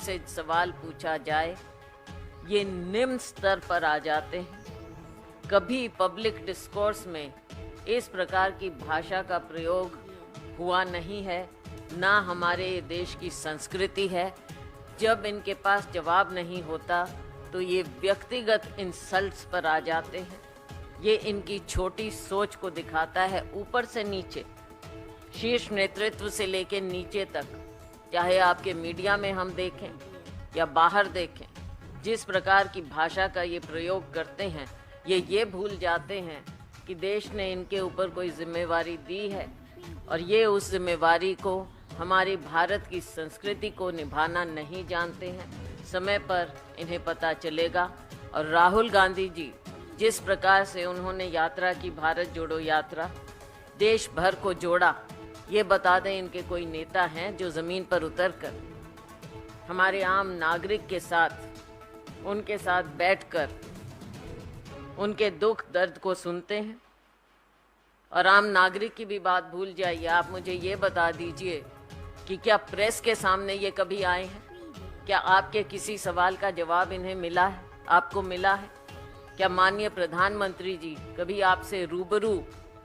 से सवाल पूछा जाए ये निम्न स्तर पर आ जाते हैं। कभी पब्लिक डिस्कोर्स में इस प्रकार की भाषा का प्रयोग हुआ नहीं है, ना हमारे देश की संस्कृति है। जब इनके पास जवाब नहीं होता तो ये व्यक्तिगत इंसल्ट्स पर आ जाते हैं। ये इनकी छोटी सोच को दिखाता है। ऊपर से नीचे, शीर्ष नेतृत्व से लेकर नीचे तक, चाहे आपके मीडिया में हम देखें या बाहर देखें, जिस प्रकार की भाषा का ये प्रयोग करते हैं, ये भूल जाते हैं कि देश ने इनके ऊपर कोई जिम्मेवारी दी है और ये उस जिम्मेवारी को, हमारी भारत की संस्कृति को निभाना नहीं जानते हैं। समय पर इन्हें पता चलेगा। और राहुल गांधी जी जिस प्रकार से उन्होंने यात्रा की, भारत जोड़ो यात्रा, देश भर को जोड़ा, ये बता दें इनके कोई नेता हैं जो ज़मीन पर उतरकर हमारे आम नागरिक के साथ, उनके साथ बैठकर उनके दुख दर्द को सुनते हैं। और आम नागरिक की भी बात भूल जाइए। आप मुझे ये बता दीजिए कि क्या प्रेस के सामने ये कभी आए हैं? क्या आपके किसी सवाल का जवाब इन्हें मिला है, आपको मिला है? क्या माननीय प्रधानमंत्री जी कभी आपसे रूबरू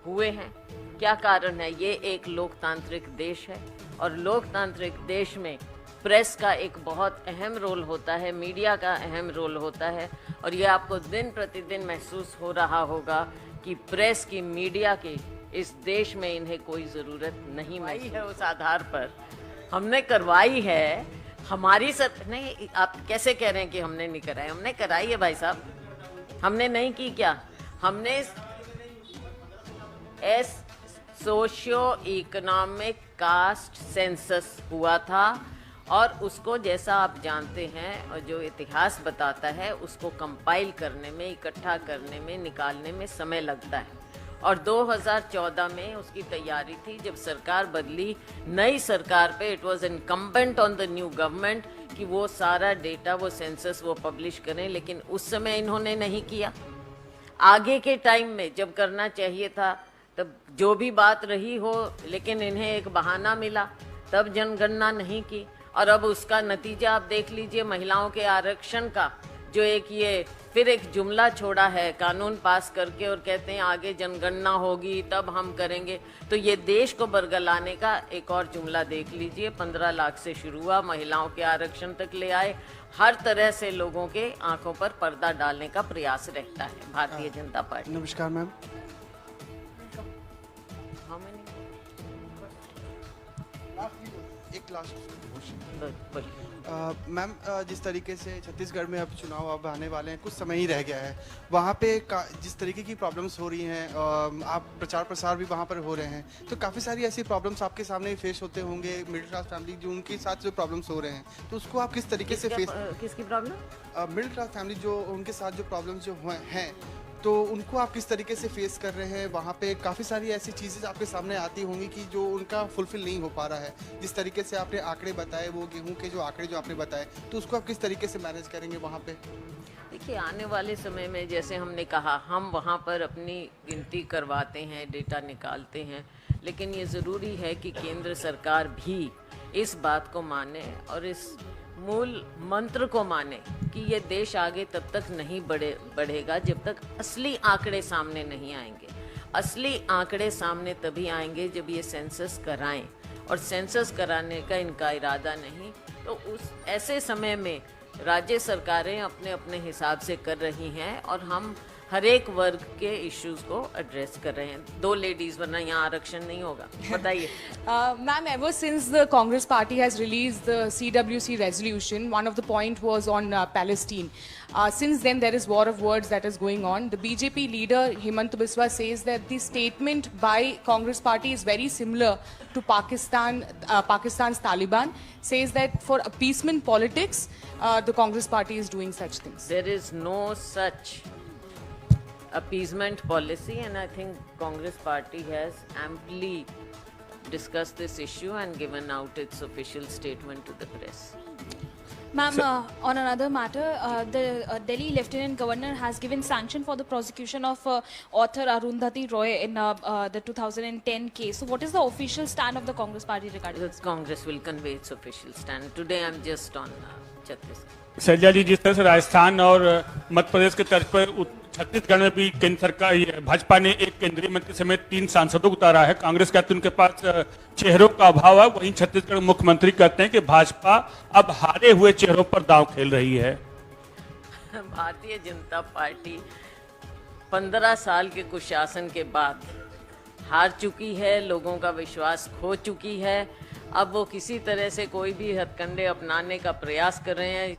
हुए हैं? क्या कारण है? ये एक लोकतांत्रिक देश है और लोकतांत्रिक देश में प्रेस का एक बहुत अहम रोल होता है, मीडिया का अहम रोल होता है। और ये आपको दिन प्रतिदिन महसूस हो रहा होगा कि प्रेस की, मीडिया की इस देश में इन्हें कोई ज़रूरत नहीं है। उस आधार पर हमने करवाई है। हमारी नहीं, आप कैसे कह रहे हैं कि हमने नहीं कराई? हमने कराई है भाई साहब। हमने नहीं की क्या? हमने सोशियो इकोनॉमिक कास्ट सेंसस हुआ था और उसको, जैसा आप जानते हैं और जो इतिहास बताता है, उसको कंपाइल करने में, इकट्ठा करने में, निकालने में समय लगता है। और 2014 में उसकी तैयारी थी। जब सरकार बदली, नई सरकार पे it was incumbent on the new government कि वो सारा डेटा, वो सेंसस वो पब्लिश करें, लेकिन उस समय इन्होंने नहीं किया। आगे के टाइम में जब करना चाहिए था, तब जो भी बात रही हो, लेकिन इन्हें एक बहाना मिला, तब जनगणना नहीं की। और अब उसका नतीजा आप देख लीजिए, महिलाओं के आरक्षण का जो ये फिर एक जुमला छोड़ा है कानून पास करके, और कहते हैं आगे जनगणना होगी तब हम करेंगे। तो ये देश को बरगलाने का एक और जुमला देख लीजिए। 15 लाख से शुरू हुआ, महिलाओं के आरक्षण तक ले आए। हर तरह से लोगों के आंखों पर पर्दा डालने का प्रयास रहता है भारतीय जनता पार्टी। नमस्कार मैम। एक लास्ट मैम, जिस तरीके से छत्तीसगढ़ में अब चुनाव अब आने वाले हैं, कुछ समय ही रह गया है, वहाँ पे जिस तरीके की प्रॉब्लम्स हो रही हैं, आप प्रचार प्रसार भी वहाँ पर हो रहे हैं, तो काफ़ी सारी ऐसी प्रॉब्लम्स आपके सामने फेस होते होंगे। मिडिल क्लास फैमिली जो उनके साथ जो प्रॉब्लम्स हो रहे हैं, तो उसको आप किस तरीके से फेस, किसकी प्रॉब्लम? मिडिल क्लास फैमिली जो उनके साथ जो प्रॉब्लम्स जो हैं, तो उनको आप किस तरीके से फेस कर रहे हैं? वहाँ पे काफ़ी सारी ऐसी चीज़ें आपके सामने आती होंगी कि जो उनका फुलफिल नहीं हो पा रहा है। जिस तरीके से आपने आंकड़े बताए, वो गेहूं के जो आंकड़े जो आपने बताए, तो उसको आप किस तरीके से मैनेज करेंगे वहाँ पे? देखिए, आने वाले समय में, जैसे हमने कहा, हम वहाँ पर अपनी गिनती करवाते हैं, डेटा निकालते हैं, लेकिन ये ज़रूरी है कि केंद्र सरकार भी इस बात को माने और इस मूल मंत्र को माने कि ये देश आगे तब तक नहीं बढ़ेगा जब तक असली आंकड़े सामने नहीं आएंगे। असली आंकड़े सामने तभी आएंगे जब ये सेंसस कराएं, और सेंसस कराने का इनका इरादा नहीं, तो उस ऐसे समय में राज्य सरकारें अपने अपने हिसाब से कर रही हैं और हम हर एक वर्ग के इश्यूज को एड्रेस कर रहे हैं। 2 लेडीज, वरना यहाँ आरक्षण नहीं होगा। बताइए। Ma'am, ever since the Congress Party has released the CWC resolution, one of the point was on Palestine. Since then, there is war of words that is going on. The BJP leader Himanta Biswa says that the statement by Congress Party is very similar to Pakistan's Taliban. Says that for appeasement politics, the Congress Party is doing such things. There is no such appeasement policy, and I think Congress Party has amply discussed this issue and given out its official statement to the press. Ma'am, on another matter, the Delhi Lieutenant Governor has given sanction for the prosecution of author Arundhati Roy in the 2010 case. So what is the official stand of the Congress Party regarding this? Congress will convey its official stand. Today I'm just on Chhattisgarh. Selja जी, जिस तरह से राजस्थान और मध्य प्रदेश के तर्ज पर छत्तीसगढ़ में भी केंद्र सरकार भाजपा ने एक केंद्रीय मंत्री समेत 3 सांसदों को उतारा है। कांग्रेस कहती है उनके पास चेहरों का अभाव है, वहीं छत्तीसगढ़ मुख्यमंत्री कहते हैं कि भाजपा अब हारे हुए चेहरों पर दांव खेल रही है। भारतीय जनता पार्टी 15 साल के कुशासन के बाद हार चुकी है, लोगों का विश्वास खो चुकी है। अब वो किसी तरह से कोई भी हथकंडे अपनाने का प्रयास कर रहे हैं।